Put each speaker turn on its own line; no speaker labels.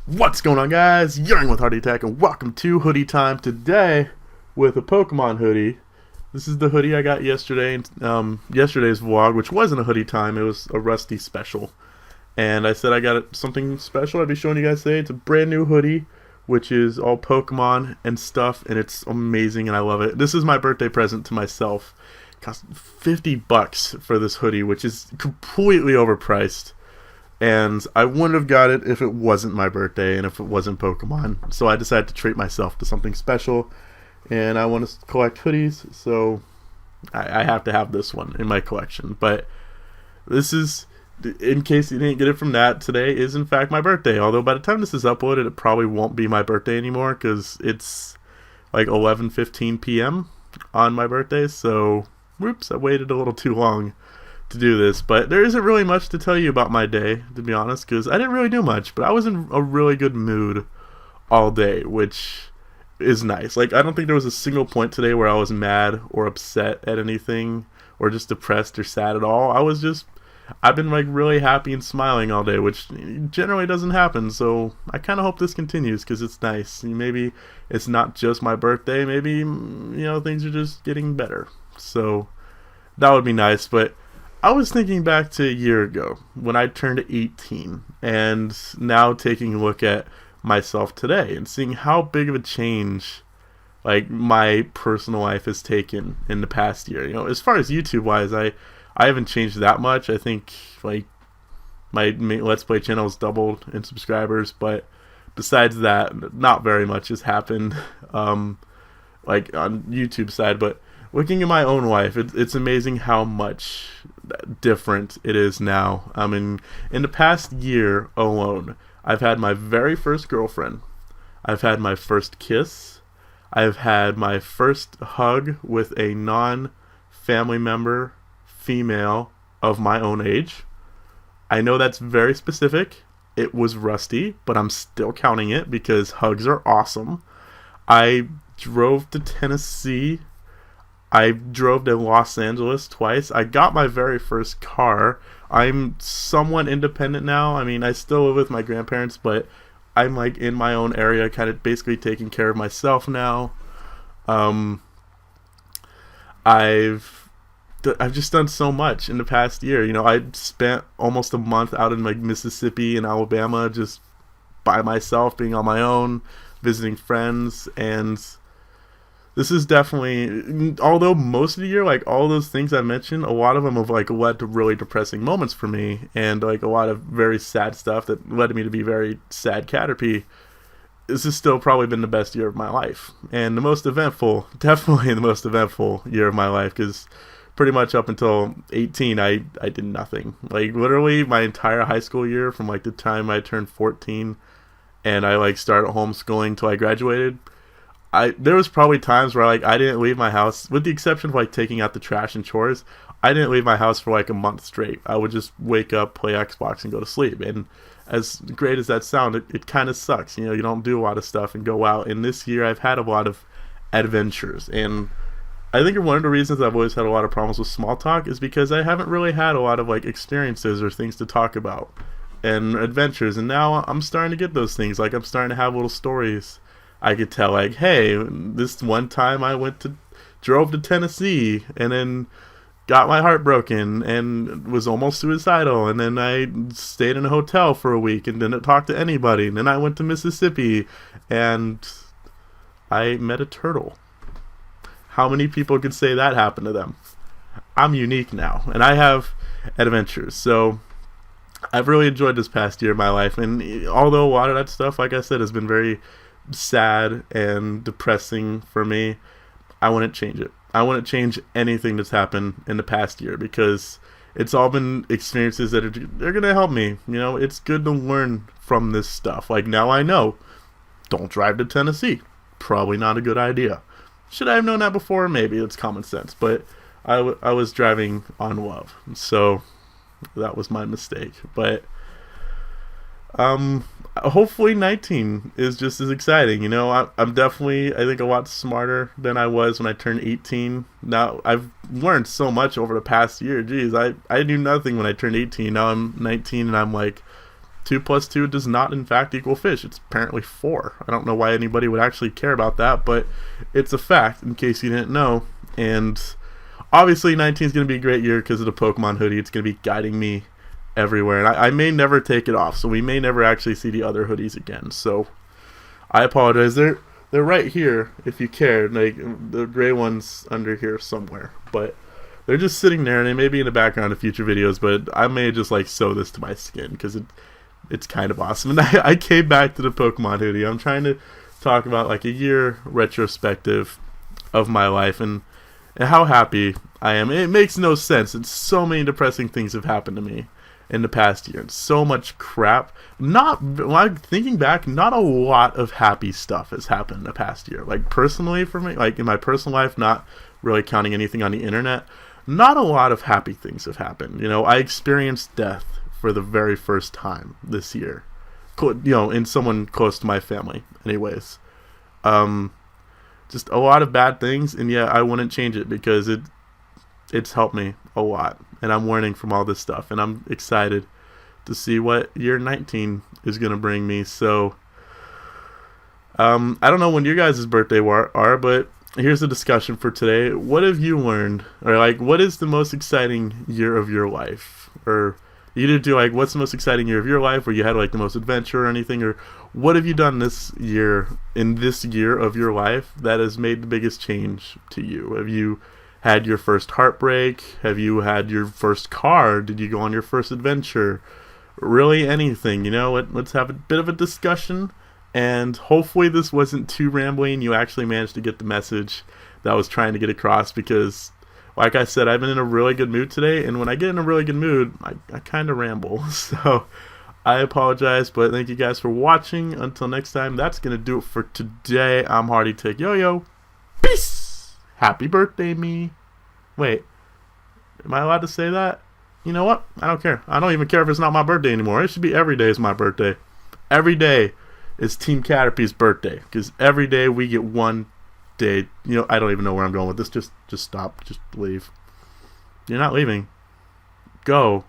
What's going on, guys? You're with Hoodie Tech, and welcome to Hoodie Time today with a Pokemon hoodie. This is the hoodie I got yesterday, yesterday's vlog, which wasn't a Hoodie Time, it was a Rusty special. And I said I got something special I'd be showing you guys today. It's a brand new hoodie, which is all Pokemon and stuff, and it's amazing, and I love it. This is my birthday present to myself. It cost $50 for this hoodie, which is completely overpriced. And I wouldn't have got it if it wasn't my birthday and if it wasn't Pokemon. So I decided to treat myself to something special. And I want to collect hoodies, so I have to have this one in my collection. But this is, in case you didn't get it from that, today is in fact my birthday. Although by the time this is uploaded, it probably won't be my birthday anymore because it's like 11:15 p.m. on my birthday. So, whoops, I waited a little too long to do this, but there isn't really much to tell you about my day, to be honest, because I didn't really do much, but I was in a really good mood all day, which is nice. Like, I don't think there was a single point today where I was mad or upset at anything, or just depressed or sad at all. I've been like really happy and smiling all day, which generally doesn't happen, so I kind of hope this continues, because it's nice. Maybe it's not just my birthday, maybe, things are just getting better, so that would be nice. But I was thinking back to a year ago when I turned 18, and now taking a look at myself today and seeing how big of a change like my personal life has taken in the past year. As far as YouTube wise, I haven't changed that much. I think like my Let's Play channel has doubled in subscribers, but besides that, not very much has happened like on YouTube side. But looking at my own life, it's amazing how much different it is now. I mean, in the past year alone, I've had my very first girlfriend. I've had my first kiss. I've had my first hug with a non-family member, female of my own age. I know that's very specific. It was Rusty, but I'm still counting it because hugs are awesome. I drove to Tennessee. I drove to Los Angeles twice. I got my very first car. I'm somewhat independent now. I mean, I still live with my grandparents, but I'm like in my own area, kind of basically taking care of myself now. I've just done so much in the past year. I spent almost a month out in like Mississippi and Alabama just by myself, being on my own, visiting friends, and this is definitely, although most of the year, like all those things I mentioned, a lot of them have like led to really depressing moments for me, and like a lot of very sad stuff that led me to be very sad Caterpie. This has still probably been the best year of my life, and the most eventful, definitely the most eventful year of my life, because pretty much up until 18, I did nothing. Like literally my entire high school year, from like the time I turned 14, and I like started homeschooling till I graduated. There was probably times where like I didn't leave my house, with the exception of like taking out the trash and chores. I didn't leave my house for like a month straight. I would just wake up, play Xbox, and go to sleep. And as great as that sounds, it kind of sucks. You don't do a lot of stuff and go out. And this year I've had a lot of adventures. And I think one of the reasons I've always had a lot of problems with small talk is because I haven't really had a lot of like experiences or things to talk about and adventures. And now I'm starting to get those things. Like I'm starting to have little stories I could tell, like, hey, this one time I drove to Tennessee and then got my heart broken and was almost suicidal, and then I stayed in a hotel for a week and didn't talk to anybody, and then I went to Mississippi and I met a turtle. How many people could say that happened to them? I'm unique now, and I have adventures, so I've really enjoyed this past year of my life. And although a lot of that stuff, like I said, has been very sad and depressing for me, I wouldn't change it. I wouldn't change anything that's happened in the past year, because it's all been experiences that they're gonna help me. It's good to learn from this stuff. Like now I know, don't drive to Tennessee. Probably not a good idea. Should I have known that before? Maybe. It's common sense. But I was driving on love, so that was my mistake. But hopefully 19 is just as exciting. I'm definitely, I think, a lot smarter than I was when I turned 18. Now I've learned so much over the past year. Jeez, I knew nothing when I turned 18. Now I'm 19 and I'm like 2 plus 2 does not in fact equal fish. It's apparently 4. I don't know why anybody would actually care about that, but it's a fact in case you didn't know. And obviously 19 is going to be a great year because of the Pokemon hoodie. It's going to be guiding me everywhere, and I may never take it off, so we may never actually see the other hoodies again. So I apologize. They're right here if you care. Like, the gray one's under here somewhere, but they're just sitting there, and they may be in the background of future videos, but I may just like sew this to my skin because it's kind of awesome. And I came back to the Pokemon hoodie. I'm trying to talk about like a year retrospective of my life and how happy I am. It makes no sense. It's so many depressing things have happened to me in the past year, and so much crap. Like, thinking back, not a lot of happy stuff has happened in the past year. Like, personally for me, like in my personal life, not really counting anything on the internet, not a lot of happy things have happened. You know, I experienced death for the very first time this year, you know, in someone close to my family. Anyways, just a lot of bad things, and yeah, I wouldn't change it because it's helped me a lot, and I'm learning from all this stuff, and I'm excited to see what year 19 is going to bring me. So I don't know when your guys' birthday are, but here's the discussion for today. What have you learned, or like, what is the most exciting year of your life? Or either do like, what's the most exciting year of your life, where you had like the most adventure or anything, or what have you done this year, in this year of your life, that has made the biggest change to you? Have you had your first heartbreak? Have you had your first car? Did you go on your first adventure? Really, anything, you know? Let's have a bit of a discussion, and hopefully this wasn't too rambling. You actually managed to get the message that I was trying to get across, because like I said, I've been in a really good mood today, and when I get in a really good mood, I kind of ramble. So I apologize, but thank you guys for watching. Until next time, that's going to do it for today. I'm Hardy Take Yo-Yo. Peace! Happy birthday, me. Wait, am I allowed to say that? You know what? I don't care. I don't even care if it's not my birthday anymore. It should be every day is my birthday. Every day is Team Caterpie's birthday, because every day we get one day. You know, I don't even know where I'm going with this. Just stop. Just leave. You're not leaving. Go.